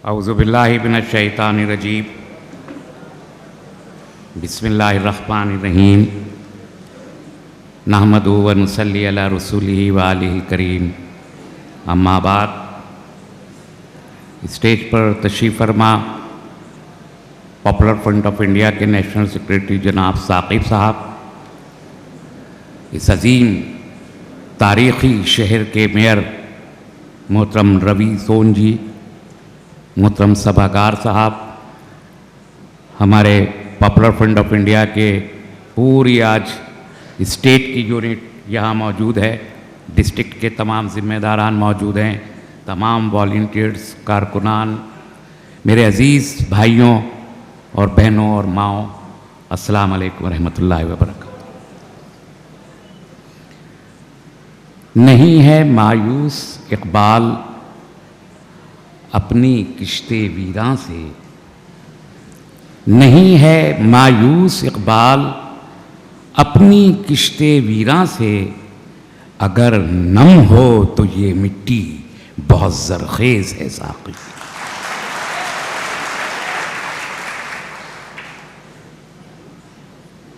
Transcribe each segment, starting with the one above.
औज़ुबिल्लाहि मिनश्शैतानिर्रजीम बिस्मिल्लाहिर्रहमानिर्रहीम नहमदुहु व नुसल्ली अला रसूलिहि व आलिहिल करीम अम्मा बाद। स्टेज पर तशरीफ़ फरमा पॉपुलर फ्रंट ऑफ इंडिया के नेशनल सेक्रेटरी जनाब साकिब साहब, इस अजीम तारीख़ी शहर के मेयर मोहतरम रवि सोन जी, मोहतरम सभागार साहब, हमारे पॉपुलर फ्रंट ऑफ इंडिया के पूरी आज स्टेट की यूनिट यहाँ मौजूद है, डिस्ट्रिक्ट के तमाम ज़िम्मेदारान मौजूद हैं, तमाम वॉलंटियर्स, कारकुनान, मेरे अज़ीज़ भाइयों और बहनों और माओं, अस्सलाम वालेकुम रहमतुल्लाहि व बरकातहू। नहीं है मायूस इकबाल अपनी किश्ते वीरां से, नहीं है मायूस इकबाल अपनी किश्ते वीरां से, अगर नम हो तो ये मिट्टी बहुत ज़रख़ेज़ है साक़ी।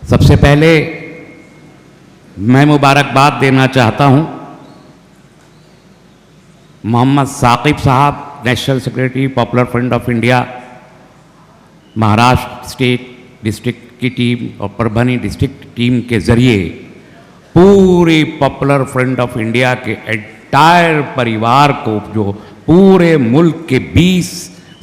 सबसे पहले मैं मुबारकबाद देना चाहता हूं मोहम्मद साकिब साहब, national secretary popular front of India, Maharashtra state district की टीम और परभनी डिस्ट्रिक्ट टीम के ज़रिए पूरी पॉपुलर फ्रंट ऑफ इंडिया के एंटायर परिवार को, जो पूरे मुल्क के 20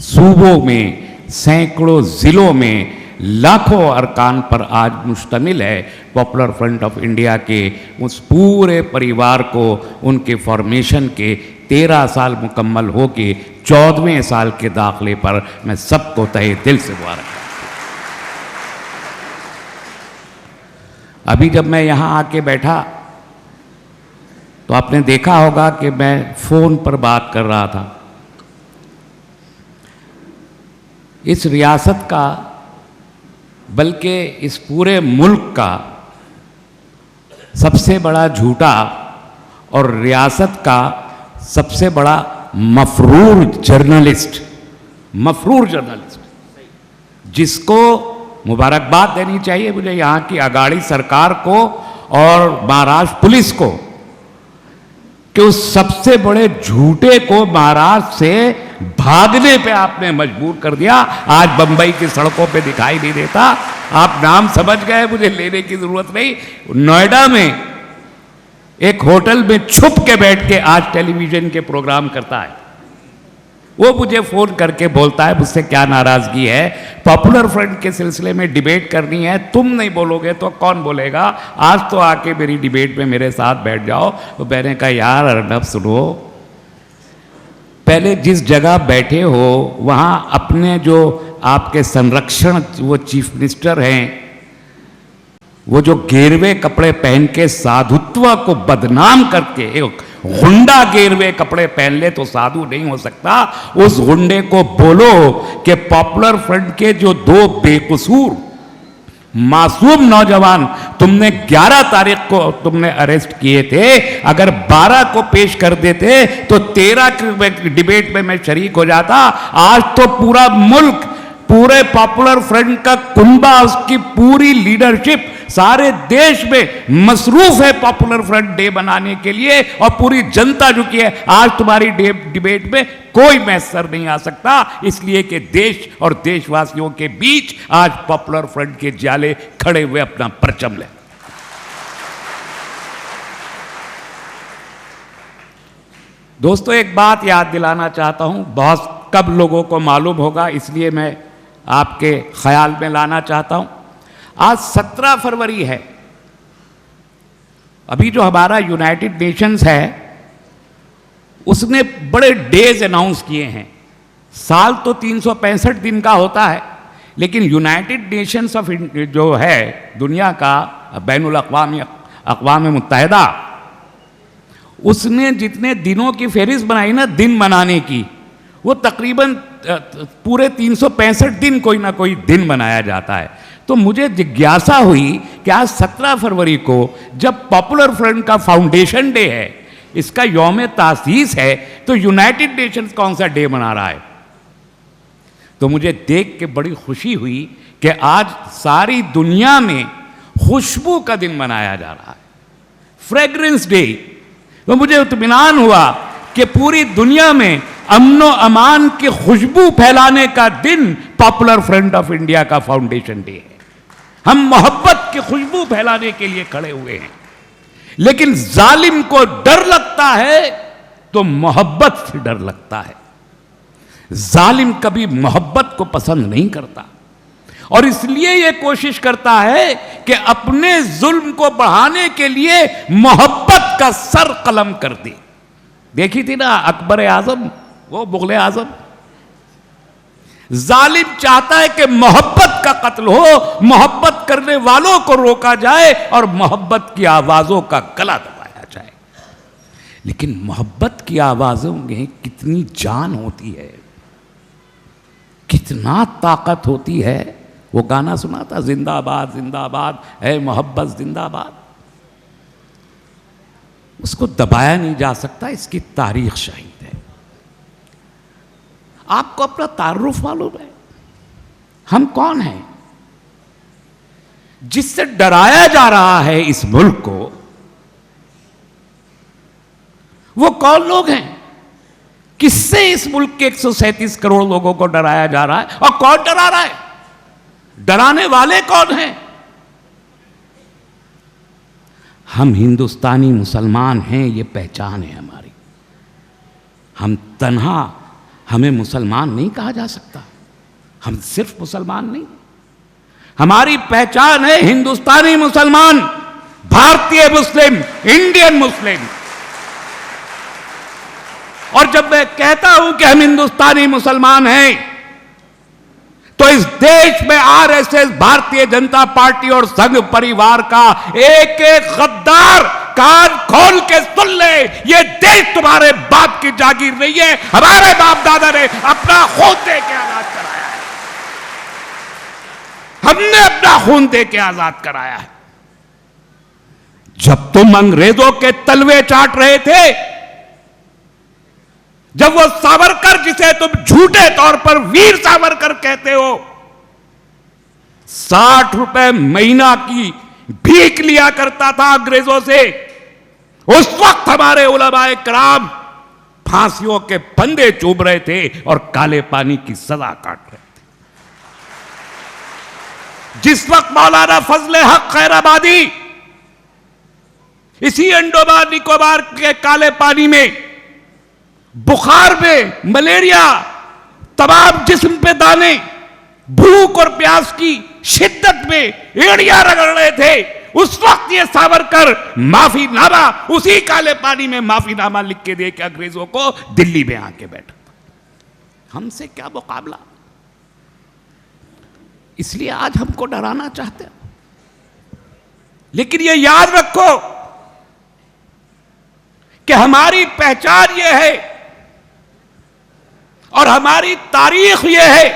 सूबों में, सैकड़ों ज़िलों में, लाखों अरकान पर आज मुश्तमिल है, पॉपुलर फ्रंट ऑफ इंडिया के उस पूरे परिवार को उनके फॉर्मेशन के 13 साल मुकम्मल हो के 14वें साल के दाखिले पर मैं सबको तहे दिल से मुबारक। अभी जब मैं यहाँ आके बैठा तो आपने देखा होगा कि मैं फ़ोन पर बात कर रहा था। इस रियासत का, बल्कि इस पूरे मुल्क का सबसे बड़ा झूठा और रियासत का सबसे बड़ा मफरूर जर्नलिस्ट, जिसको मुबारकबाद देनी चाहिए मुझे यहाँ की अगाड़ी सरकार को और महाराष्ट्र पुलिस को, कि उस सबसे बड़े झूठे को महाराष्ट्र से भागने पे आपने मजबूर कर दिया। आज बंबई की सड़कों पे दिखाई नहीं देता, आप नाम समझ गए, मुझे लेने की जरूरत नहीं। नोएडा में एक होटल में छुप के बैठ के आज टेलीविजन के प्रोग्राम करता है। वो मुझे फ़ोन करके बोलता है मुझसे क्या नाराज़गी है, पॉपुलर फ्रंट के सिलसिले में डिबेट करनी है, तुम नहीं बोलोगे तो कौन बोलेगा, आज तो आके मेरी डिबेट में मेरे साथ बैठ जाओ। तो मैंने कहा यार अर्नब सुनो, पहले जिस जगह बैठे हो वहाँ अपने जो आपके संरक्षण, वो चीफ मिनिस्टर हैं, वो जो गेरवे कपड़े पहन के साधुत्व को बदनाम करके, एक गुंडा गेरवे कपड़े पहन ले तो साधु नहीं हो सकता, उस गुंडे को बोलो कि पॉपुलर फ्रंट के जो 2 बेकसूर मासूम नौजवान तुमने 11 तारीख को तुमने अरेस्ट किए थे, अगर 12 को पेश कर देते तो 13 की डिबेट में मैं शरीक हो जाता। आज तो पूरा मुल्क, पूरे पॉपुलर फ्रंट का कुंबा, उसकी पूरी लीडरशिप सारे देश में मसरूफ है पॉपुलर फ्रंट डे बनाने के लिए, और पूरी जनता झुकी है। आज तुम्हारी डिबेट में कोई मैसर नहीं आ सकता, इसलिए कि देश और देशवासियों के बीच आज पॉपुलर फ्रंट के जाले खड़े हुए अपना परचम ले। दोस्तों, एक बात याद दिलाना चाहता हूं, बहुत कम लोगों को मालूम होगा, इसलिए मैं आपके ख्याल में लाना चाहता हूं। आज 17 फरवरी है। अभी जो हमारा यूनाइटेड नेशंस है उसने बड़े डेज अनाउंस किए हैं। साल तो 365 दिन का होता है, लेकिन यूनाइटेड नेशंस ऑफ जो है दुनिया का बैनुल अक़वाम मुत्तहिदा, उसने जितने दिनों की फहरिस्त बनाई ना दिन मनाने की, वो तकरीबन पूरे 365 दिन कोई ना कोई दिन मनाया जाता है। तो मुझे जिज्ञासा हुई कि आज 17 फरवरी को जब पॉपुलर फ्रंट का फाउंडेशन डे है, इसका यौम तासीस है, तो यूनाइटेड नेशंस कौन सा डे मना रहा है? तो मुझे देख के बड़ी खुशी हुई कि आज सारी दुनिया में खुशबू का दिन मनाया जा रहा है, फ्रेग्रेंस डे। तो मुझे इत्मीनान हुआ कि पूरी दुनिया में अमनो अमान की खुशबू फैलाने का दिन पॉपुलर फ्रंट ऑफ इंडिया का फाउंडेशन डे है। हम मोहब्बत की खुशबू फैलाने के लिए खड़े हुए हैं। लेकिन जालिम को डर लगता है तो मोहब्बत से डर लगता है। जालिम कभी मोहब्बत को पसंद नहीं करता और इसलिए यह कोशिश करता है कि अपने जुल्म को बढ़ाने के लिए मोहब्बत का सर कलम कर दे। देखी थी ना अकबर आजम, वो मुगल आजम। जालिम चाहता है कि मोहब्बत का कत्ल हो, मोहब्बत करने वालों को रोका जाए और मोहब्बत की आवाजों का गला दबाया जाए। लेकिन मोहब्बत की आवाजों में कितनी जान होती है, कितना ताकत होती है। वो गाना सुना था, जिंदाबाद जिंदाबाद है मोहब्बत जिंदाबाद। उसको दबाया नहीं जा सकता, इसकी तारीख शहीद है। आपको अपना तारुफ मालूम है, हम कौन हैं? जिससे डराया जा रहा है इस मुल्क को, वो कौन लोग हैं? किससे इस मुल्क के 137 करोड़ लोगों को डराया जा रहा है और कौन डरा रहा है? डराने वाले कौन हैं? हम हिंदुस्तानी मुसलमान हैं, ये पहचान है हमारी। हम तन्हा, हमें मुसलमान नहीं कहा जा सकता। हम सिर्फ मुसलमान नहीं, हमारी पहचान है हिंदुस्तानी मुसलमान, भारतीय मुस्लिम, इंडियन मुस्लिम। और जब मैं कहता हूं कि हम हिंदुस्तानी मुसलमान हैं, तो इस देश में आरएसएस, भारतीय जनता पार्टी और संघ परिवार का एक एक गद्दार कान खोल के सुन ले, ये देश तुम्हारे बाप की जागीर नहीं है। हमारे बाप दादा ने अपना खून दे के आजाद कराया है, हमने अपना खून दे के आजाद कराया है। जब तुम अंग्रेजों के तलवे चाट रहे थे, जब वो सावरकर, जिसे तुम झूठे तौर पर वीर सावरकर कहते हो, 60 रुपए महीना की भीख लिया करता था अंग्रेजों से, उस वक्त हमारे उलमाए कराम फांसियों के फंदे चूम रहे थे और काले पानी की सजा काट रहे थे। जिस वक्त मौलाना फजले हक खैराबादी इसी अंडोमान निकोबार के काले पानी में बुखार में, मलेरिया, तमाम जिस्म पे दाने, भूख और प्यास की शिद्दत में एड़ियां रगड़ रहे थे, उस वक्त ये सावरकर माफीनामा, उसी काले पानी में माफीनामा लिख के दे के अंग्रेजों को दिल्ली में आके बैठा। हमसे क्या मुकाबला? इसलिए आज हमको डराना चाहते हैं। लेकिन ये याद रखो कि हमारी पहचान ये है और हमारी तारीख ये है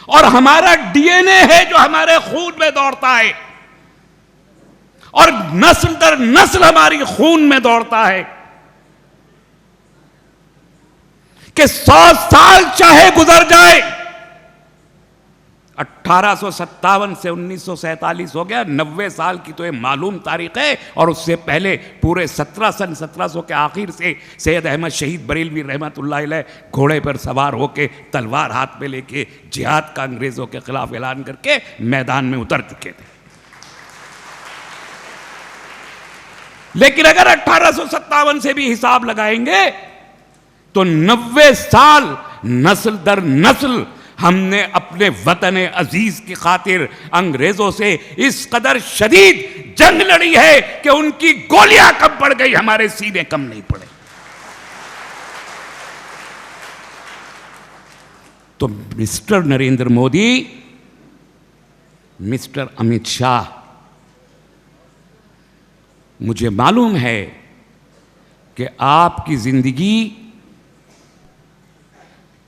और हमारा डीएनए है जो हमारे खून में दौड़ता है और नस्ल दर नस्ल हमारी खून में दौड़ता है कि 100 साल चाहे गुजर जाए, 1857 से 1947 हो गया, 90 साल की तो ये मालूम तारीख है। और उससे पहले पूरे 1700 के आखिर से सैयद अहमद शहीद बरेलवी रहमतुल्लाह अलैह घोड़े पर सवार होके, तलवार हाथ में लेके जिहाद का अंग्रेजों के खिलाफ ऐलान करके मैदान में उतर चुके थे। लेकिन अगर 1857 से भी हिसाब लगाएंगे तो 90 साल नस्ल दर नस्ल हमने अपने वतन अजीज की खातिर अंग्रेजों से इस कदर शदीद जंग लड़ी है कि उनकी गोलियां कम पड़ गई, हमारे सीने कम नहीं पड़े। तो मिस्टर नरेंद्र मोदी, मिस्टर अमित शाह, मुझे मालूम है कि आपकी जिंदगी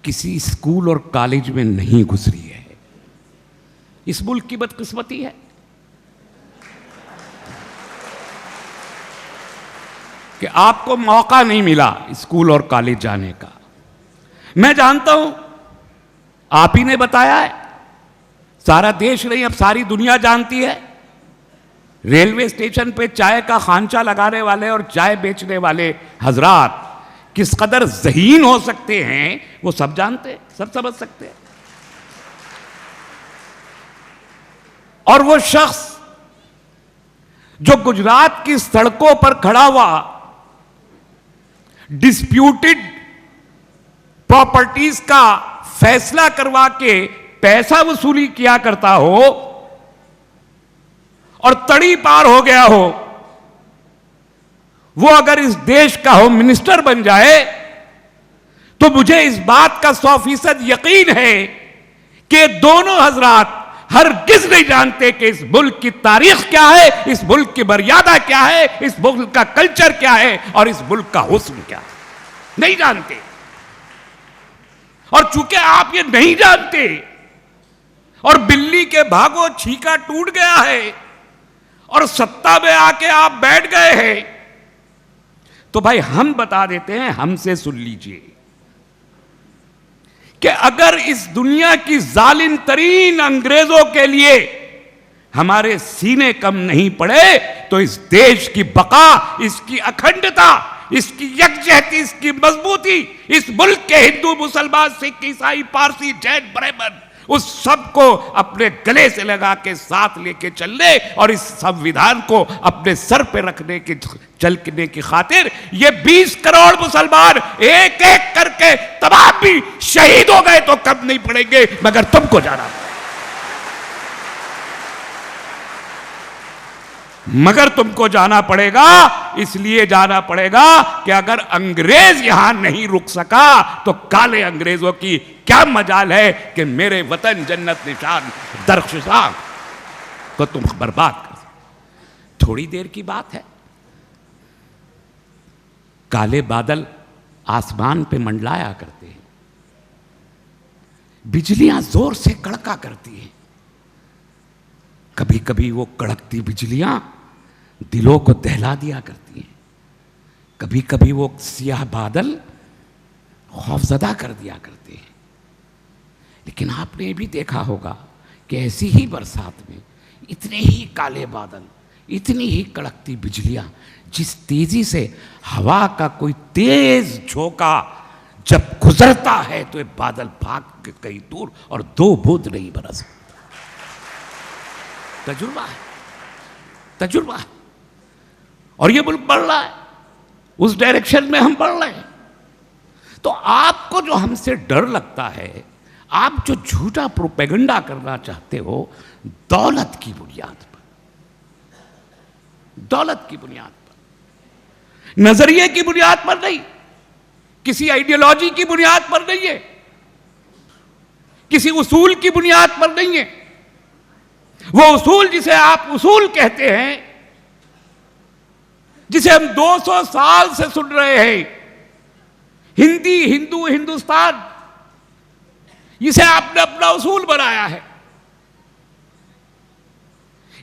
किसी स्कूल और कॉलेज में नहीं गुजरी है। इस मुल्क की बदकिस्मती है कि आपको मौका नहीं मिला स्कूल और कॉलेज जाने का। मैं जानता हूं आप ही ने बताया है, सारा देश नहीं अब सारी दुनिया जानती है। रेलवे स्टेशन पे चाय का खांचा लगाने वाले और चाय बेचने वाले हजरात किस कदर ज़हीन हो सकते हैं वो सब जानते हैं, सब समझ सकते हैं। और वो शख्स जो गुजरात की सड़कों पर खड़ा हुआ डिस्प्यूटेड प्रॉपर्टीज का फैसला करवा के पैसा वसूली किया करता हो और तड़ी पार हो गया हो, वो अगर इस देश का होम मिनिस्टर बन जाए तो मुझे इस बात का 100% यकीन है कि दोनों हजरात हरगिज नहीं जानते कि इस मुल्क की तारीख क्या है, इस मुल्क की मर्यादा क्या है, इस मुल्क का कल्चर क्या है और इस मुल्क का हुस्न क्या है, नहीं जानते। और चूंकि आप ये नहीं जानते और बिल्ली के भागो छीका टूट गया है और सत्ता में आके आप बैठ गए हैं, तो भाई हम बता देते हैं, हमसे सुन लीजिए कि अगर इस दुनिया की जालिम तरीन अंग्रेजों के लिए हमारे सीने कम नहीं पड़े तो इस देश की बका, इसकी अखंडता, इसकी यकजहती, इसकी मजबूती, इस मुल्क के हिंदू मुसलमान सिख ईसाई पारसी जैन ब्राह्मण उस सब को अपने गले से लगा के साथ लेके चलने और इस संविधान को अपने सर पे रखने की चलने की खातिर ये 20 करोड़ मुसलमान एक एक करके तमाम भी शहीद हो गए तो कम नहीं पड़ेंगे, मगर तुमको जाना मगर तुमको जाना पड़ेगा। इसलिए जाना पड़ेगा कि अगर अंग्रेज यहां नहीं रुक सका तो काले अंग्रेजों की क्या मजाल है कि मेरे वतन जन्नत निशान दरख्शां को तुम बर्बाद कर। थोड़ी देर की बात है, काले बादल आसमान पे मंडलाया करते हैं, बिजलियां जोर से कड़का करती हैं, कभी कभी वो कड़कती बिजलियां दिलों को दहला दिया करती हैं, कभी कभी वो सियाह बादल खौफजदा कर दिया करते हैं। लेकिन आपने भी देखा होगा कि ऐसी ही बरसात में इतने ही काले बादल, इतनी ही कड़कती बिजलियां, जिस तेजी से हवा का कोई तेज झोंका जब गुजरता है तो ये बादल भाग के कहीं दूर और 2 बूंद नहीं बरस। तजुर्बा है, तजुर्बा है। और ये मुल्क बढ़ रहा है, उस डायरेक्शन में हम बढ़ रहे हैं। तो आपको जो हमसे डर लगता है, आप जो झूठा प्रोपेगेंडा करना चाहते हो दौलत की बुनियाद पर, दौलत की बुनियाद पर, नजरिए की बुनियाद पर नहीं, किसी आइडियोलॉजी की बुनियाद पर नहीं है, किसी उसूल की बुनियाद पर नहीं है। वो उसूल जिसे आप उसूल कहते हैं, जिसे हम 200 साल से सुन रहे हैं, हिंदी, हिंदू, हिंदुस्तान, इसे आपने अपना उसूल बनाया है।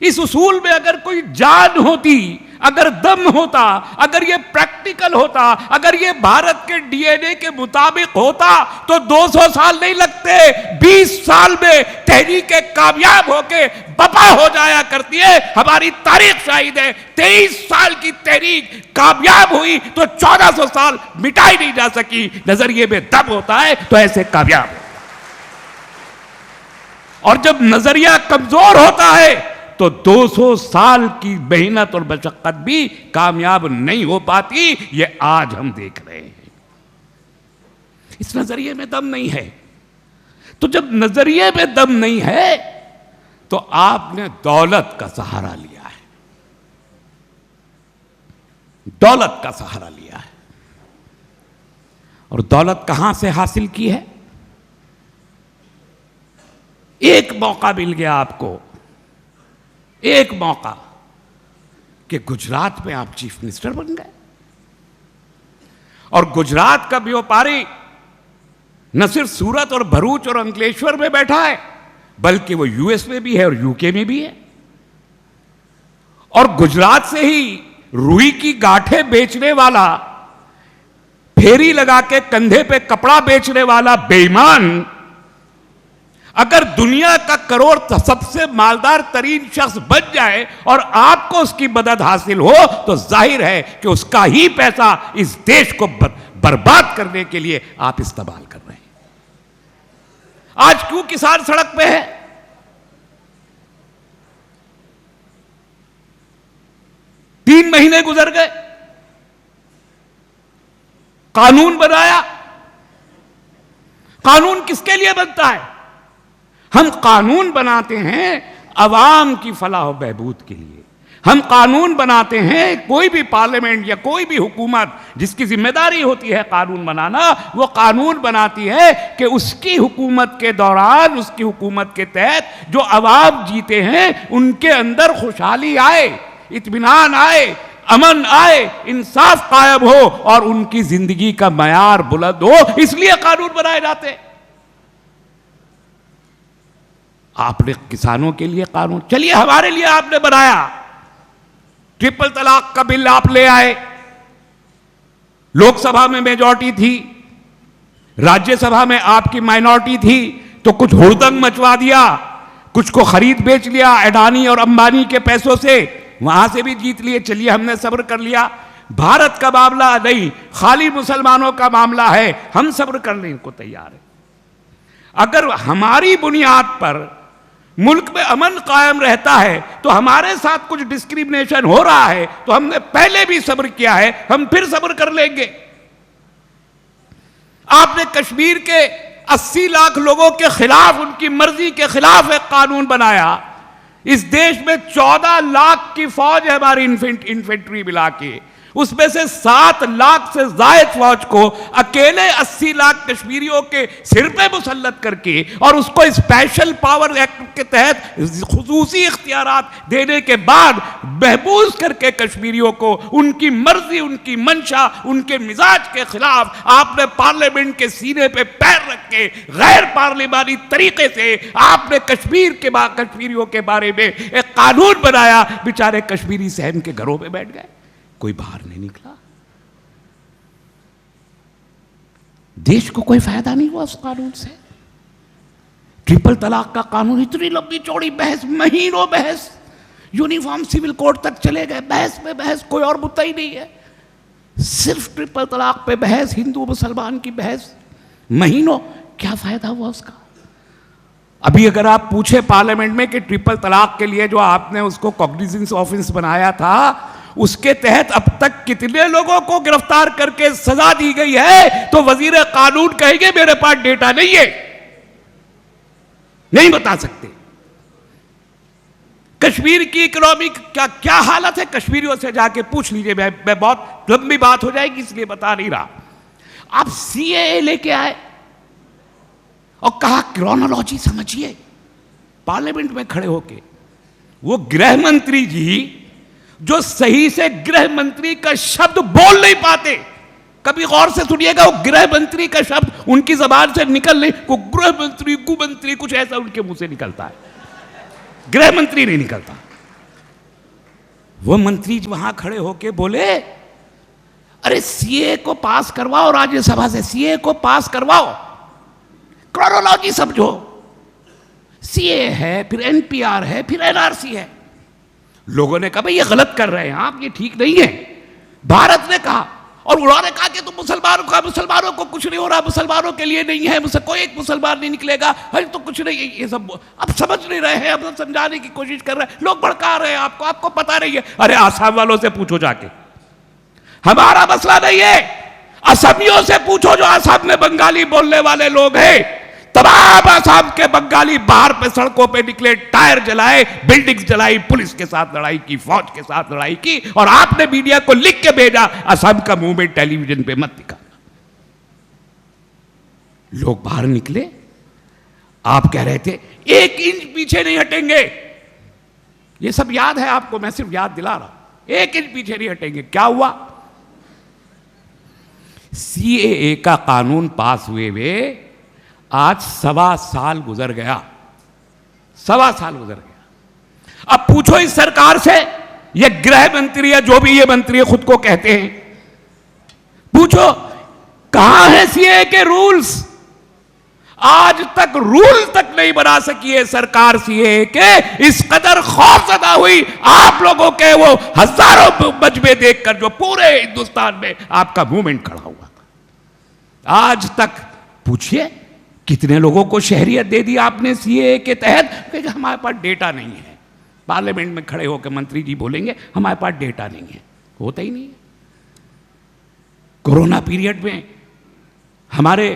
इस उसूल में अगर कोई जान होती, अगर दम होता, अगर ये प्रैक्टिकल होता, अगर ये भारत के डीएनए के मुताबिक होता तो 200 साल नहीं लगते, 20 साल में तहरीकें कामयाब होके बपा हो जाया करती है। हमारी तारीख शाहिद है, 23 साल की तहरीक कामयाब हुई तो 1400 साल मिटाई नहीं जा सकी। नजरिए में दम होता है तो ऐसे कामयाब हो, और जब नजरिया कमजोर होता है तो 200 साल की मेहनत और मशक्कत भी कामयाब नहीं हो पाती। ये आज हम देख रहे हैं। इस नजरिए में दम नहीं है। तो जब नजरिए में दम नहीं है तो आपने दौलत का सहारा लिया है, दौलत का सहारा लिया है। और दौलत कहां से हासिल की है? एक मौका मिल गया आपको, एक मौका कि गुजरात में आप चीफ मिनिस्टर बन गए। और गुजरात का व्यापारी न सिर्फ सूरत और भरूच और अंकलेश्वर में बैठा है, बल्कि वो यूएस में भी है और यूके में भी है। और गुजरात से ही रुई की गांठें बेचने वाला, फेरी लगा के कंधे पे कपड़ा बेचने वाला बेईमान अगर दुनिया का करोड़ सबसे मालदार तरीन शख्स बन जाए और आपको उसकी मदद हासिल हो, तो जाहिर है कि उसका ही पैसा इस देश को बर्बाद करने के लिए आप इस्तेमाल कर रहे हैं। आज क्यों किसान सड़क पे है? तीन महीने गुजर गए, कानून बनाया। कानून किसके लिए बनता है? हम कानून बनाते हैं अवाम की फलाह बहबूद के लिए। हम कानून बनाते हैं, कोई भी पार्लियामेंट या कोई भी हुकूमत जिसकी जिम्मेदारी होती है कानून बनाना, वो कानून बनाती है कि उसकी हुकूमत के दौरान, उसकी हुकूमत के तहत जो अवाम जीते हैं उनके अंदर खुशहाली आए, इत्मीनान आए, अमन आए, इंसाफ कायम हो और उनकी जिंदगी का मयार बुलंद हो, इसलिए कानून बनाए जाते हैं। आपने किसानों के लिए कानून, चलिए हमारे लिए आपने बनाया, ट्रिपल तलाक का बिल आप ले आए, लोकसभा में मेजॉरिटी थी, राज्यसभा में आपकी माइनॉरिटी थी, तो कुछ हुड़दंग मचवा दिया, कुछ को खरीद बेच लिया अडानी और अंबानी के पैसों से, वहां से भी जीत लिए, चलिए हमने सब्र कर लिया। भारत का मामला नहीं, खाली मुसलमानों का मामला है, हम सब्र करने को तैयार है। अगर हमारी बुनियाद पर मुल्क में अमन कायम रहता है, तो हमारे साथ कुछ डिस्क्रिमिनेशन हो रहा है, तो हमने पहले भी सब्र किया है, हम फिर सब्र कर लेंगे। आपने कश्मीर के 80 लाख लोगों के खिलाफ, उनकी मर्जी के खिलाफ एक कानून बनाया। इस देश में 14 लाख की फौज है हमारी इन्फेंट्री मिला के, उसमें से 7 लाख से जायद फौज को अकेले 80 लाख कश्मीरियों के सिर पे मुसल्लत करके और उसको स्पेशल पावर एक्ट के तहत खुसूसी इख्तियारात देने के बाद महबूस करके कश्मीरियों को उनकी मर्जी, उनकी मंशा, उनके मिजाज के खिलाफ आपने पार्लियामेंट के सीने पे पैर रख के गैर पार्लियामानी तरीके से आपने कश्मीरियों के बारे में एक कानून बनाया। बेचारे कश्मीरी सहम के घरों में बैठ गए, कोई बाहर नहीं निकला, देश को कोई फायदा नहीं हुआ उस कानून से। ट्रिपल तलाक का कानून, इतनी लंबी चौड़ी बहस, महीनों बहस, यूनिफॉर्म सिविल कोड तक चले गए, बहस में बहस, कोई और मुद्दा ही नहीं है, सिर्फ ट्रिपल तलाक पे बहस, हिंदू मुसलमान की बहस, महीनों, क्या फायदा हुआ उसका? अभी अगर आप पूछे पार्लियामेंट में कि ट्रिपल तलाक के लिए जो आपने उसको कॉग्निजेंस ऑफिस बनाया था, उसके तहत अब तक कितने लोगों को गिरफ्तार करके सजा दी गई है, तो वजीर कानून कहेंगे मेरे पास डेटा नहीं है, नहीं बता सकते। कश्मीर की इकोनॉमी क्या क्या हालत है, कश्मीरियों से जाके पूछ लीजिए। मैं बहुत लंबी बात हो जाएगी इसलिए बता नहीं रहा। आप सीएए लेके आए और कहा क्रोनोलॉजी समझिए, पार्लियामेंट में खड़े होके वो गृह मंत्री जी जो सही से गृह मंत्री का शब्द बोल नहीं पाते, कभी गौर से सुनिएगा, वो गृह मंत्री का शब्द उनकी जबान से निकल नहीं, वो गृह मंत्री, गु मंत्री, कुछ ऐसा उनके मुंह से निकलता है, गृह मंत्री नहीं निकलता। वो मंत्री वहां खड़े होके बोले, अरे सीए को पास करवाओ, राज्यसभा से सीए को पास करवाओ, क्रोनोलॉजी समझो, सीए है, फिर एनपीआर है, फिर एनआरसी है। लोगों ने कहा भाई ये गलत कर रहे हैं आप, ये ठीक नहीं है। भारत ने कहा, और उन्होंने कहा कि तुम मुसलमानों को कुछ नहीं हो रहा, मुसलमानों के लिए नहीं है, कोई एक मुसलमान नहीं निकलेगा, अरे तो कुछ नहीं, ये सब अब समझ नहीं रहे हैं, अब समझाने की कोशिश कर रहे हैं, लोग भड़का रहे हैं आपको पता नहीं है। अरे आसाम वालों से पूछो जाके, हमारा मसला नहीं है, असमियों से पूछो जो आसाम में बंगाली बोलने वाले लोग हैं। तमाम आसाम के बंगाली बाहर पे सड़कों पे निकले, टायर जलाए, बिल्डिंग्स जलाई, पुलिस के साथ लड़ाई की, फौज के साथ लड़ाई की, और आपने मीडिया को लिख के भेजा असम का मूवमेंट टेलीविजन पे मत दिखाना। लोग बाहर निकले, आप कह रहे थे 1 इंच पीछे नहीं हटेंगे, ये सब याद है आपको, मैं सिर्फ याद दिला रहा हूं, 1 इंच पीछे नहीं हटेंगे। क्या हुआ? सीएए का कानून पास हुए आज 1.25 साल गुजर गया, 1.25 साल गुजर गया। अब पूछो इस सरकार से, ये गृह मंत्री या जो भी ये मंत्री खुद को कहते हैं, पूछो कहां है सीएए के रूल्स? आज तक रूल तक नहीं बना सकी है सरकार सीए के। इस कदर खौफजदा हुई आप लोगों के वो हजारों मजबे देखकर जो पूरे हिंदुस्तान में आपका मूवमेंट खड़ा हुआ था। आज तक पूछिए कितने लोगों को शहरियत दे दी आपने सीए के तहत, क्योंकि हमारे पास डेटा नहीं है। पार्लियामेंट में खड़े होकर मंत्री जी बोलेंगे हमारे पास डेटा नहीं है, होता ही नहीं है। कोरोना पीरियड में हमारे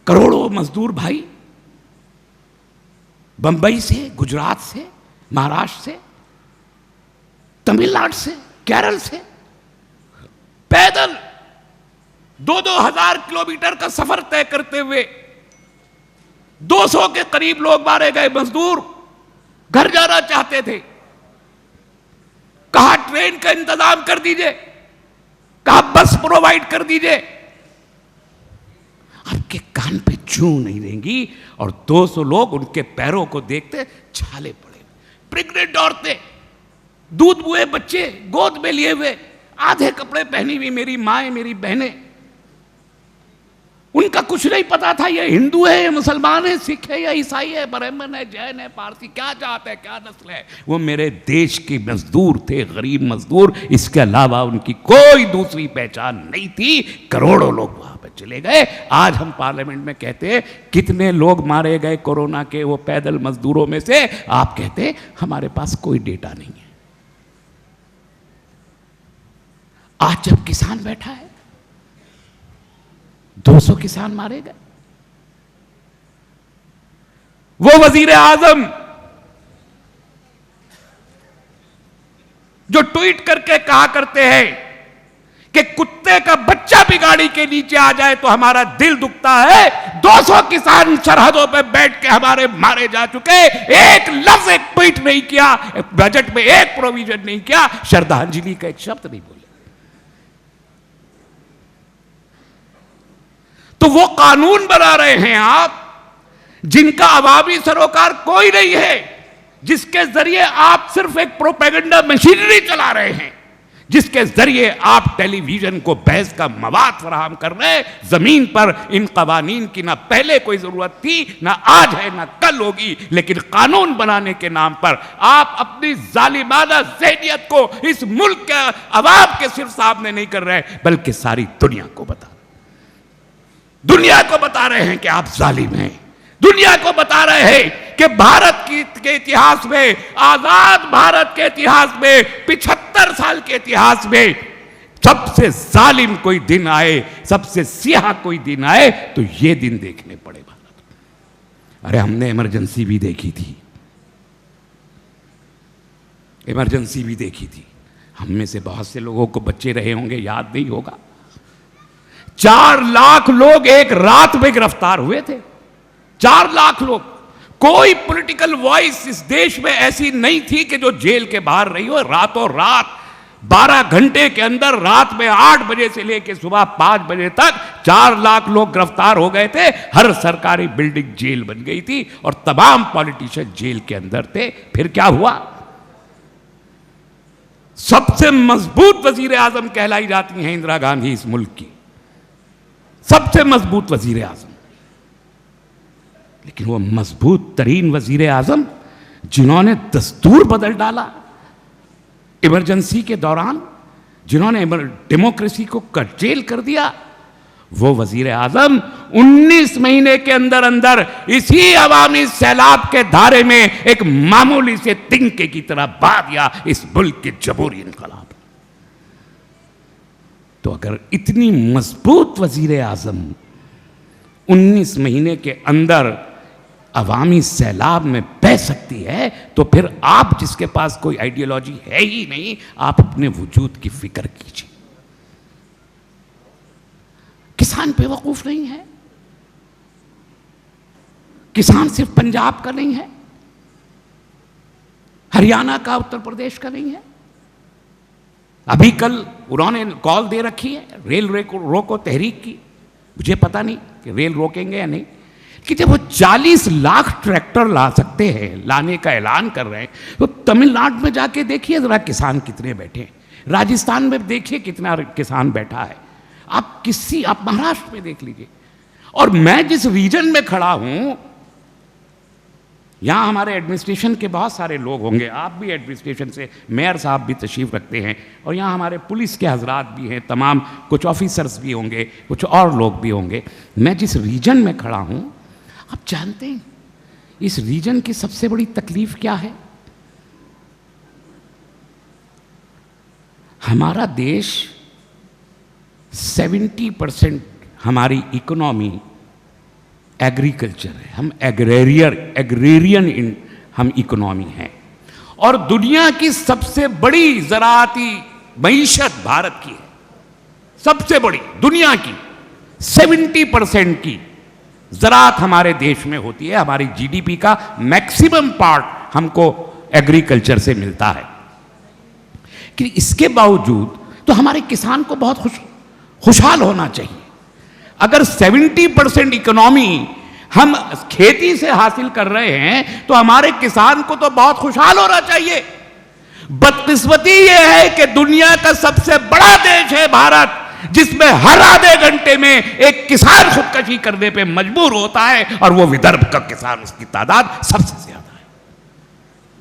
करोड़ों मजदूर भाई बंबई से, गुजरात से, महाराष्ट्र से, तमिलनाडु से, केरल से पैदल 2-2 हजार किलोमीटर का सफर तय करते हुए 200 के करीब लोग मारे गए। मजदूर घर जाना चाहते थे, कहा ट्रेन का इंतजाम कर दीजिए, कहा बस प्रोवाइड कर दीजिए। आपके कान पे चू नहीं देंगी और 200 लोग उनके पैरों को देखते छाले पड़े। प्रेग्नेंट औरतें, दूध बुए बच्चे गोद में लिए हुए, आधे कपड़े पहनी हुई मेरी माएं, मेरी बहनें, उनका कुछ नहीं पता था ये हिंदू है, ये मुसलमान है, सिख है या ईसाई है, ब्राह्मण है, जैन है, पारसी, क्या जात है, क्या नस्ल है। वो मेरे देश के मजदूर थे, गरीब मजदूर। इसके अलावा उनकी कोई दूसरी पहचान नहीं थी। करोड़ों लोग वहां पर चले गए। आज हम पार्लियामेंट में कहते हैं कितने लोग मारे गए कोरोना के वो पैदल मजदूरों में से, आप कहते हैं हमारे पास कोई डेटा नहीं है। आज जब किसान बैठा है, 200 किसान मारे गए। वो वजीर आजम जो ट्वीट करके कहा करते हैं कि कुत्ते का बच्चा भी गाड़ी के नीचे आ जाए तो हमारा दिल दुखता है, 200 किसान सरहदों पे बैठ के हमारे मारे जा चुके, एक लफ्ज, एक ट्वीट नहीं किया, बजट में एक प्रोविजन नहीं किया, श्रद्धांजलि का एक शब्द नहीं बोले। तो वो कानून बना रहे हैं आप जिनका अवामी सरोकार कोई नहीं है, जिसके जरिए आप सिर्फ एक प्रोपेगेंडा मशीनरी चला रहे हैं, जिसके जरिए आप टेलीविजन को बहस का मवाद फराहम कर रहे हैं। जमीन पर इन कवानीन की ना पहले कोई जरूरत थी, ना आज है, ना कल होगी, लेकिन कानून बनाने के नाम पर आप अपनी जालिमाना ज़हनियत को इस मुल्क के अवाम के सिर्फ सामने नहीं कर रहे, बल्कि सारी दुनिया को बता रहे हैं कि आप जालिम हैं। दुनिया को बता रहे हैं कि भारत के इतिहास में, आजाद भारत के इतिहास में, 75 साल के इतिहास में सबसे जालिम कोई दिन आए, सबसे सियाह कोई दिन आए तो ये दिन देखने पड़े भारत। अरे हमने इमरजेंसी भी देखी थी, इमरजेंसी भी देखी थी। हम में से बहुत से लोगों को बच्चे रहे होंगे, याद नहीं होगा। 4 लाख लोग एक रात में गिरफ्तार हुए थे। 4 लाख लोग। कोई पॉलिटिकल वॉइस इस देश में ऐसी नहीं थी कि जो जेल के बाहर रही हो। रातों रात 12 घंटे के अंदर, रात में 8 बजे से लेकर सुबह 5 बजे तक 4 लाख लोग गिरफ्तार हो गए थे। हर सरकारी बिल्डिंग जेल बन गई थी और तमाम पॉलिटिशियन जेल के अंदर थे। फिर क्या हुआ? सबसे मजबूत वजीर आजम कहलाई जाती हैं इंदिरा गांधी इस मुल्क की, सबसे मजबूत वजीर आजम। लेकिन वो मजबूत तरीन वजीर आजम जिन्होंने दस्तूर बदल डाला इमरजेंसी के दौरान, जिन्होंने डेमोक्रेसी को कर्टेल कर दिया, वो वजीर आजम 19 महीने के अंदर अंदर इसी अवामी सैलाब के धारे में एक मामूली से तिनके की तरह बहा दिया इस मुल्क के जमहूरी इनकलाब। तो अगर इतनी मजबूत वजीर आजम 19 महीने के अंदर अवामी सैलाब में बह सकती है, तो फिर आप जिसके पास कोई आइडियोलॉजी है ही नहीं, आप अपने वजूद की फिक्र कीजिए। किसान बेवकूफ नहीं है। किसान सिर्फ पंजाब का नहीं है, हरियाणा का, उत्तर प्रदेश का नहीं है। अभी कल उन्होंने कॉल दे रखी है रेल रोको तहरीक की। मुझे पता नहीं कि रेल रोकेंगे या नहीं, कि जब वो 40 लाख ट्रैक्टर ला सकते हैं, लाने का ऐलान कर रहे हैं, तो तमिलनाडु में जाके देखिए जरा किसान कितने बैठे हैं, राजस्थान में देखिए कितना किसान बैठा है, आप महाराष्ट्र में देख लीजिए, और मैं जिस रीजन में खड़ा हूं, यहां हमारे एडमिनिस्ट्रेशन के बहुत सारे लोग होंगे, आप भी एडमिनिस्ट्रेशन से, मेयर साहब भी तशरीफ रखते हैं, और यहां हमारे पुलिस के हजरात भी हैं, तमाम कुछ ऑफिसर्स भी होंगे, कुछ और लोग भी होंगे। मैं जिस रीजन में खड़ा हूं, आप जानते हैं इस रीजन की सबसे बड़ी तकलीफ क्या है? हमारा देश 70% हमारी इकोनॉमी एग्रीकल्चर है। हम एग्रेरियन हम इकोनॉमी हैं, और दुनिया की सबसे बड़ी ज़राअती मईशत भारत की है, सबसे बड़ी दुनिया की 70% की ज़राअत हमारे देश में होती है। हमारी जीडीपी का मैक्सिमम पार्ट हमको एग्रीकल्चर से मिलता है। कि इसके बावजूद तो हमारे किसान को बहुत खुशहाल होना चाहिए। अगर 70% इकोनॉमी हम खेती से हासिल कर रहे हैं तो हमारे किसान को तो बहुत खुशहाल होना चाहिए। बदकिस्मती यह है कि दुनिया का सबसे बड़ा देश है भारत, जिसमें हर आधे घंटे में एक किसान खुदकशी करने पे मजबूर होता है, और वो विदर्भ का किसान, उसकी तादाद सबसे ज्यादा है।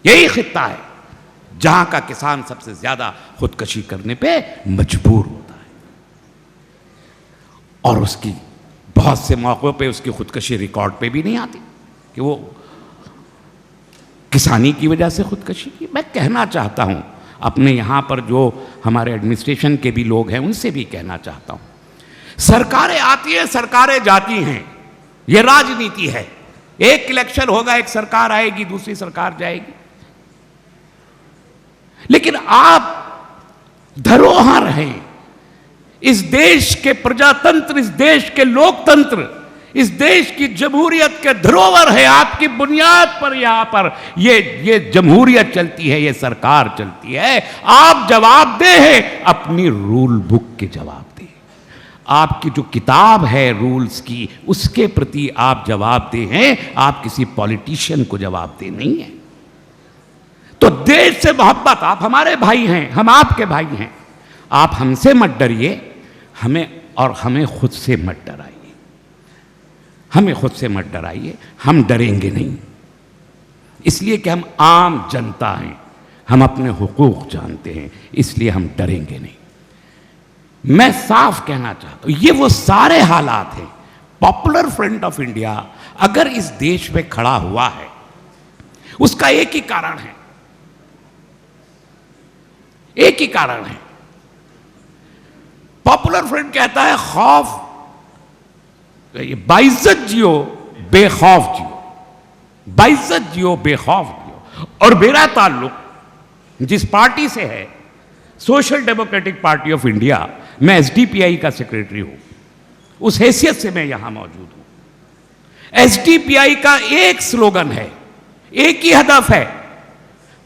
यही खित्ता है जहां का किसान सबसे ज्यादा खुदकशी करने पे मजबूर होता है, और उसकी बहुत से मौक़ों पे उसकी खुदकशी रिकॉर्ड पे भी नहीं आती कि वो किसानी की वजह से खुदकशी की। मैं कहना चाहता हूं, अपने यहां पर जो हमारे एडमिनिस्ट्रेशन के भी लोग हैं उनसे भी कहना चाहता हूं, सरकारें आती हैं, सरकारें जाती हैं, ये राजनीति है। एक इलेक्शन होगा, एक सरकार आएगी, दूसरी सरकार जाएगी, लेकिन आप धरोहर हैं इस देश के प्रजातंत्र, इस देश के लोकतंत्र, इस देश की जमहूरियत के धरोहर है। आपकी बुनियाद पर यहां पर ये जमहूरियत चलती है, ये सरकार चलती है। आप जवाबदेह हैं अपनी रूल बुक के जवाबदेह। आपकी जो किताब है रूल्स की, उसके प्रति आप जवाबदेह हैं, आप किसी पॉलिटिशियन को जवाबदेह नहीं है। तो देश से मोहब्बत, आप हमारे भाई हैं, हम आपके भाई हैं, आप हमसे मत डरिए, हमें खुद से मत डराइए, हमें खुद से मत डराइए। हम डरेंगे नहीं, इसलिए कि हम आम जनता हैं, हम अपने हुकूक जानते हैं, इसलिए हम डरेंगे नहीं। मैं साफ कहना चाहता हूं, ये वो सारे हालात हैं। पॉपुलर फ्रंट ऑफ इंडिया अगर इस देश में खड़ा हुआ है, उसका एक ही कारण है, एक ही कारण है। पॉपुलर फ्रंट कहता है खौफ, बाइज्जत जियो बेखौफ जियो, बाइज्जत जियो बेखौफ जियो। और मेरा ताल्लुक जिस पार्टी से है, social democratic party of India, मैं एसडीपीआई का सेक्रेटरी हूं, उस हैसियत से मैं यहां मौजूद हूं। एसडीपीआई का एक स्लोगन है, एक ही हदफ है,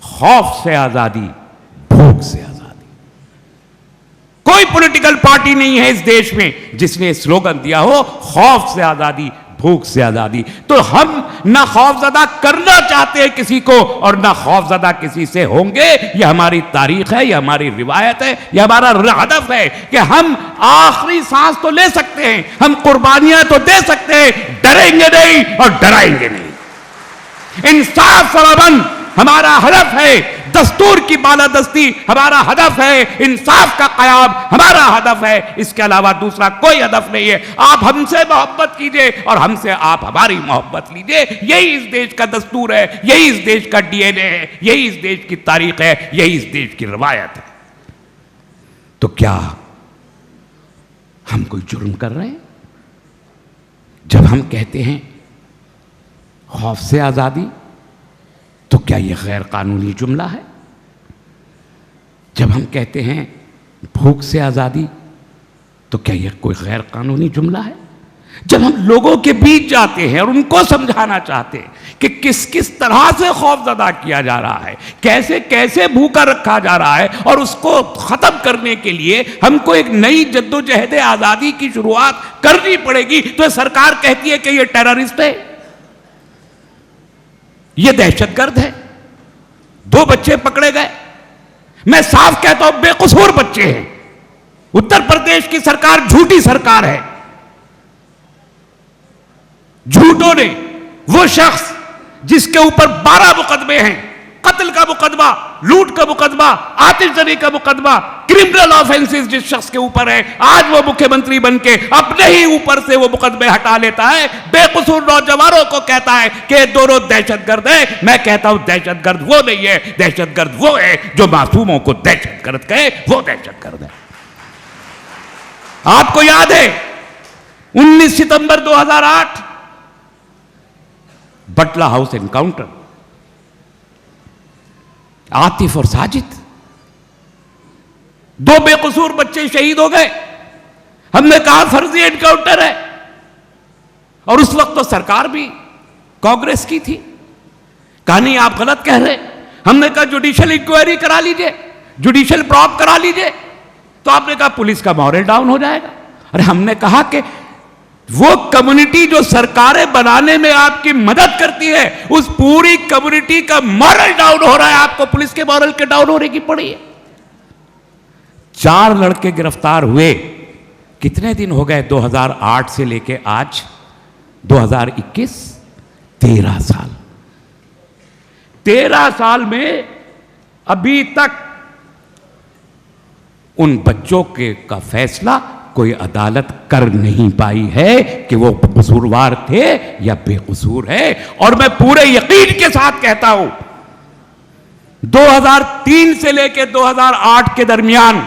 खौफ से आजादी, भूख से आजादी। कोई पॉलिटिकल पार्टी नहीं है इस देश में जिसने स्लोगन दिया हो खौफ से आजादी, भूख से आजादी। तो हम ना खौफजदा करना चाहते हैं किसी को, और ना खौफजदा किसी से होंगे। यह हमारी तारीख है, यह हमारी रिवायत है, यह हमारा हदफ है कि हम आखिरी सांस तो ले सकते हैं, हम कुर्बानियां तो दे सकते हैं, डरेंगे नहीं और डराएंगे नहीं। इंसाफ और अमन हमारा हदफ है, दस्तूर की बालादस्ती हमारा हदफ है, इंसाफ का क़याम हमारा हदफ है। इसके अलावा दूसरा कोई हदफ नहीं है। आप हमसे मोहब्बत कीजिए और हमसे आप हमारी मोहब्बत लीजिए। यही इस देश का दस्तूर है, यही इस देश का डीएनए है, यही इस देश की तारीख है, यही इस देश की रवायत है। तो क्या हम कोई जुर्म कर रहे हैं जब हम कहते हैं खौफ से आजादी? तो क्या यह गैर कानूनी जुमला है? जब हम कहते हैं भूख से आजादी, तो क्या यह कोई गैर कानूनी जुमला है? जब हम लोगों के बीच जाते हैं और उनको समझाना चाहते हैं कि किस किस तरह से खौफजदा किया जा रहा है, कैसे कैसे भूखा रखा जा रहा है, और उसको खत्म करने के लिए हमको एक नई जद्दोजहद आजादी की शुरुआत करनी पड़ेगी, तो सरकार कहती है कि यह टेररिस्ट है, यह दहशतगर्द है। 2 बच्चे पकड़े गए, मैं साफ कहता हूं बेकसूर बच्चे हैं। उत्तर प्रदेश की सरकार झूठी सरकार है। झूठों ने, वो शख्स जिसके ऊपर 12 मुकदमे हैं, कत्ल का मुकदमा, लूट का मुकदमा, आतिशबाजी का मुकदमा, क्रिमिनल ऑफेंसेस जिस शख्स के ऊपर है, आज वो मुख्यमंत्री बनके अपने ही ऊपर से वो मुकदमे हटा लेता है, बेकसूर नौजवानों को कहता है कि दोनों दहशतगर्द है। मैं कहता हूं दहशतगर्द वो नहीं है, दहशतगर्द वो है जो मासूमों को दहशतगर्द कहे, वो दहशतगर्द है। आपको याद है 19 सितंबर 2008 बटला हाउस एनकाउंटर, आतिफ और साजिद, 2 बेकसूर बच्चे शहीद हो गए। हमने कहा फर्जी एनकाउंटर है, और उस वक्त तो सरकार भी कांग्रेस की थी। कहा नहीं आप गलत कह रहे। हमने कहा जुडिशियल इंक्वायरी करा लीजिए, जुडिशियल प्रॉब करा लीजिए। तो आपने कहा पुलिस का मॉरल डाउन हो जाएगा। अरे हमने कहा कि वो कम्युनिटी जो सरकारें बनाने में आपकी मदद करती है, उस पूरी कम्युनिटी का मॉरल डाउन हो रहा है, आपको पुलिस के मॉरल के डाउन होने की पड़ी है। 4 लड़के गिरफ्तार हुए। कितने दिन हो गए 2008 से लेके आज 2021? 13 साल। 13 साल में अभी तक उन बच्चों का फैसला कोई अदालत कर नहीं पाई है कि वो कसूरवार थे या बेकसूर है। और मैं पूरे यकीन के साथ कहता हूं 2003 से लेकर 2008 के दरमियान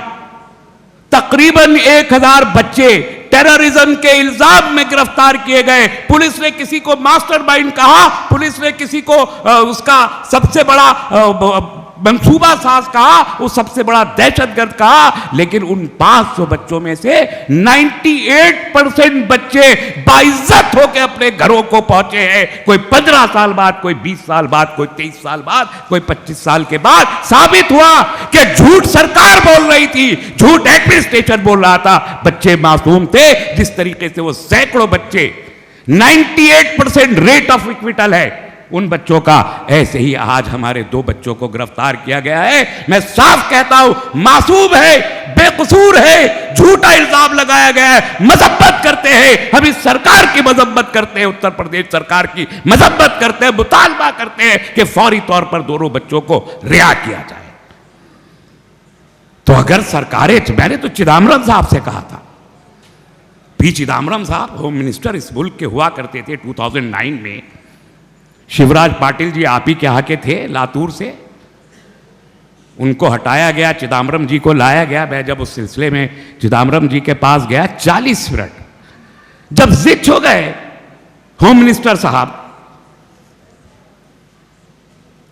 तकरीबन 1000 बच्चे टेररिज्म के इल्जाम में गिरफ्तार किए गए। पुलिस ने किसी को मास्टरमाइंड कहा, पुलिस ने किसी को उसका सबसे बड़ा मंसूबा साज कहा, वो सबसे बड़ा दहशतगर्द कहा। लेकिन उन 500 बच्चों में से 98% बच्चे बाइज्जत होकर अपने घरों को पहुंचे हैं। कोई 15 साल बाद, कोई 20 साल बाद, कोई 23 साल बाद, कोई 25 साल के बाद साबित हुआ कि झूठ सरकार बोल रही थी, झूठ एडमिनिस्ट्रेशन बोल रहा था। बच्चे मासूम थे। जिस तरीके से वो सैकड़ों बच्चे, 98% रेट ऑफ इक्विटल है उन बच्चों का, ऐसे ही आज हमारे 2 बच्चों को गिरफ्तार किया गया है। मैं साफ कहता हूं मासूम है, बेकसूर है, झूठा इल्जाम लगाया गया है। मजम्मत करते हैं, हम इस सरकार की मजम्मत करते हैं, उत्तर प्रदेश सरकार की मजम्मत करते हैं, मुतालबा करते हैं कि फौरी तौर पर दोनों बच्चों को रिहा किया जाए। तो अगर सरकारें, मैंने तो चिदम्बरम साहब से कहा था, पी चिदम्बरम साहब होम मिनिस्टर इस मुल्क के हुआ करते थे 2009 में। शिवराज पाटिल जी आप ही के यहाँ के थे, लातूर से। उनको हटाया गया, चिदम्बरम जी को लाया गया। मैं जब उस सिलसिले में चिदम्बरम जी के पास गया, 40 मिनट जब जिद हो गए होम मिनिस्टर साहब,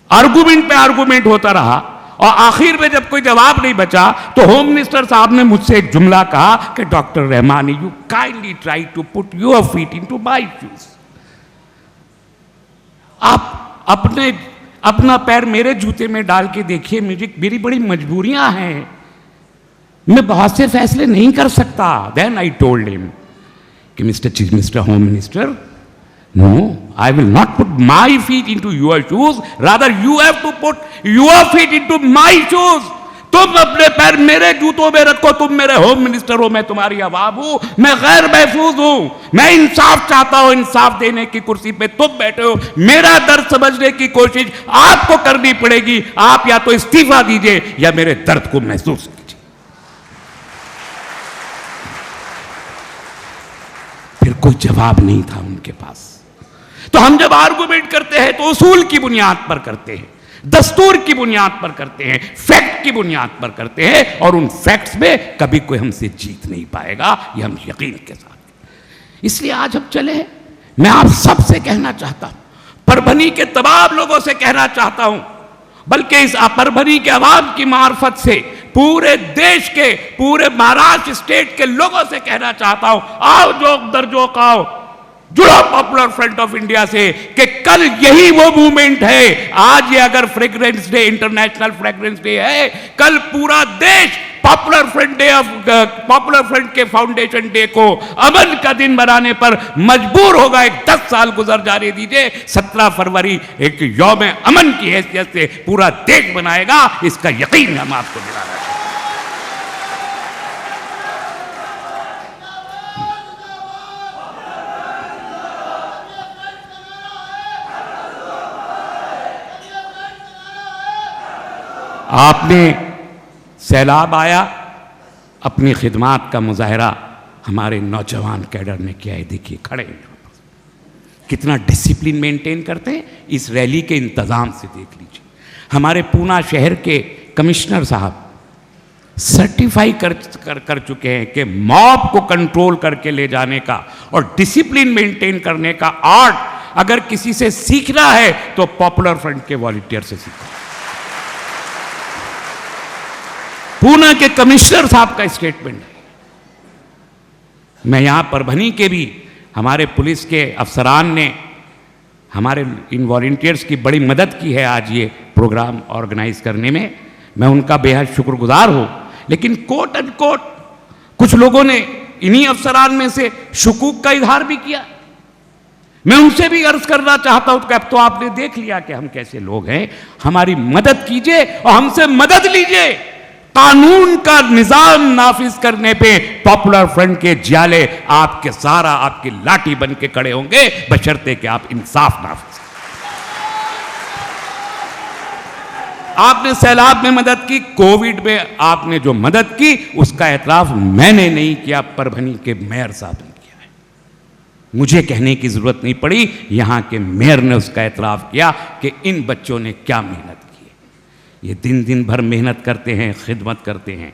आर्गुमेंट पे आर्गुमेंट होता रहा, और आखिर में जब कोई जवाब नहीं बचा तो होम मिनिस्टर साहब ने मुझसे एक जुमला कहा कि doctor Rahmani, you kindly try to put your feet into my shoes. आप अपना पैर मेरे जूते में डाल के देखिए, मेरी बड़ी मजबूरियां हैं, मैं बहुत से फैसले नहीं कर सकता। देन आई टोल्ड हिम कि mister home minister, no, I will not put my feet into your shoes, rather you have to put your feet into my shoes. तुम अपने पैर मेरे जूतों में रखो, तुम मेरे होम मिनिस्टर हो, मैं तुम्हारी अवाम हूं, मैं गैर महफूज हूं, मैं इंसाफ चाहता हूं, इंसाफ देने की कुर्सी पे तुम बैठे हो, मेरा दर्द समझने की कोशिश आपको करनी पड़ेगी। आप या तो इस्तीफा दीजिए या मेरे दर्द को महसूस कीजिए। फिर कोई जवाब नहीं था उनके पास। तो हम जब आर्गुमेंट करते हैं तो उसूल की बुनियाद पर करते हैं, दस्तूर की बुनियाद पर करते हैं, फैक्ट की बुनियाद पर करते हैं, और उन फैक्ट्स में कभी कोई हमसे जीत नहीं पाएगा, ये हम यकीन के साथ। इसलिए आज हम चले हैं। मैं आप सबसे कहना चाहता हूं, परभनी के तमाम लोगों से कहना चाहता हूं, बल्कि इस परभनी के अवाम की मार्फत से पूरे देश के, पूरे महाराष्ट्र स्टेट के लोगों से कहना चाहता हूं, आओ जोक दर जोक आओ, जुड़ो पॉपुलर फ्रंट ऑफ इंडिया से, कि कल यही वो मूवमेंट है। आज ये अगर fragrance day, international fragrance day है, कल पूरा देश पॉपुलर फ्रंट के फाउंडेशन डे को अमन का दिन बनाने पर मजबूर होगा। एक 10 साल गुजर जाने दीजिए, 17 फरवरी एक यौम अमन की हैसियत से पूरा देश बनाएगा, इसका यकीन हम आपको दिला रहे हैं। आपने सैलाब आया, अपनी खिदमात का मुजाहरा हमारे नौजवान कैडर ने किया है। देखिए खड़े हैं, कितना डिसिप्लिन मेंटेन करते हैं, इस रैली के इंतज़ाम से देख लीजिए। हमारे पूना शहर के कमिश्नर साहब सर्टिफाई कर चुके हैं कि मॉब को कंट्रोल करके ले जाने का और डिसिप्लिन मेंटेन करने का आर्ट अगर किसी से सीखना है तो पॉपुलर फ्रंट के वॉलंटियर से सीखो। पूना के कमिश्नर साहब का स्टेटमेंट है। मैं यहां परभनी के भी हमारे पुलिस के अफसरान ने हमारे इन वॉलंटियर्स की बड़ी मदद की है आज ये प्रोग्राम ऑर्गेनाइज करने में, मैं उनका बेहद शुक्रगुजार हूं। लेकिन कोट एंड कोट कुछ लोगों ने इन्हीं अफसरान में से शुकूक का इजहार भी किया। मैं उनसे भी अर्ज करना चाहता हूं कि अब तो आपने देख लिया कि हम कैसे लोग हैं, हमारी मदद कीजिए और हमसे मदद लीजिए। कानून का निजाम नाफिज करने पे पॉपुलर फ्रंट के जियाले आपके सारा आपकी लाठी बन के खड़े होंगे, बशर्ते कि आप इंसाफ नाफिज। आपने सैलाब में मदद की, कोविड में आपने जो मदद की उसका एतराफ मैंने नहीं किया, परभनी के मेयर साहब ने किया है। मुझे कहने की जरूरत नहीं पड़ी, यहां के मेयर ने उसका एतराफ किया कि इन बच्चों ने क्या मेहनत की है। ये दिन दिन भर मेहनत करते हैं, खिदमत करते हैं,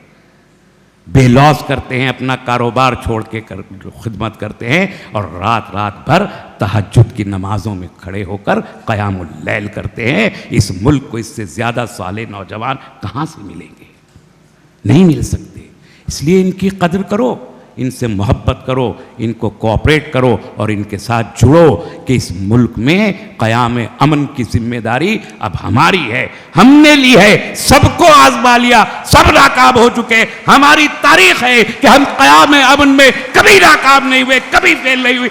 बेलौस करते हैं, अपना कारोबार छोड़ के खिदमत करते हैं और रात रात भर तहज्जुद की नमाजों में खड़े होकर क़यामुल लैल करते हैं। इस मुल्क को इससे ज़्यादा साले नौजवान कहाँ से मिलेंगे? नहीं मिल सकते। इसलिए इनकी कदर करो, इनसे मोहब्बत करो, इनको कोऑपरेट करो और इनके साथ जुड़ो कि इस मुल्क में क़याम अमन की जिम्मेदारी अब हमारी है, हमने ली है। सबको आजमा लिया, सब नाकाम हो चुके। हमारी तारीख है कि हम क़याम अमन में कभी नाकाम नहीं हुए, कभी फेल नहीं हुई।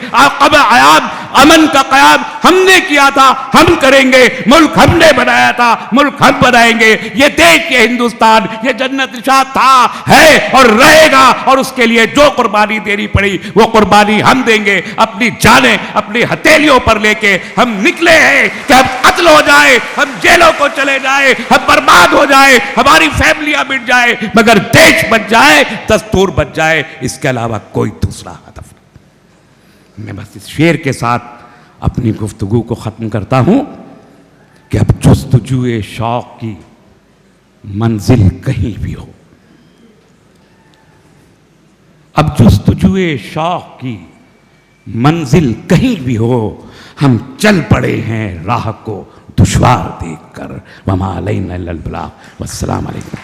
अमन का क़याम हमने किया था, हम करेंगे। मुल्क हमने बनाया था, मुल्क हम बनाएंगे। ये देश, ये हिंदुस्तान, ये जन्नत निशान था, है और रहेगा। और उसके लिए जो कुर्बानी देनी पड़ी वो कुर्बानी हम देंगे। अपनी जानें अपनी हथेलियों पर लेके हम निकले हैं कि हम कत्ल हो जाए, हम जेलों को चले जाए, हम बर्बाद हो जाए, हमारी फैमिलियां मिट जाए, मगर देश बच जाए, दस्तूर बच जाए, इसके अलावा कोई दूसरा हदफ नहीं। मैं बस इस शेर के साथ अपनी गुफ्तगू को खत्म करता हूं कि अब जुस्तजुए शौक की मंजिल कहीं भी हो, अब जुस्तजुए शौक की मंजिल कहीं भी हो, हम चल पड़े हैं राह को दुश्वार देखकर। वमा अलैना इल्लल बलाग। वस्सलाम अलैकुम।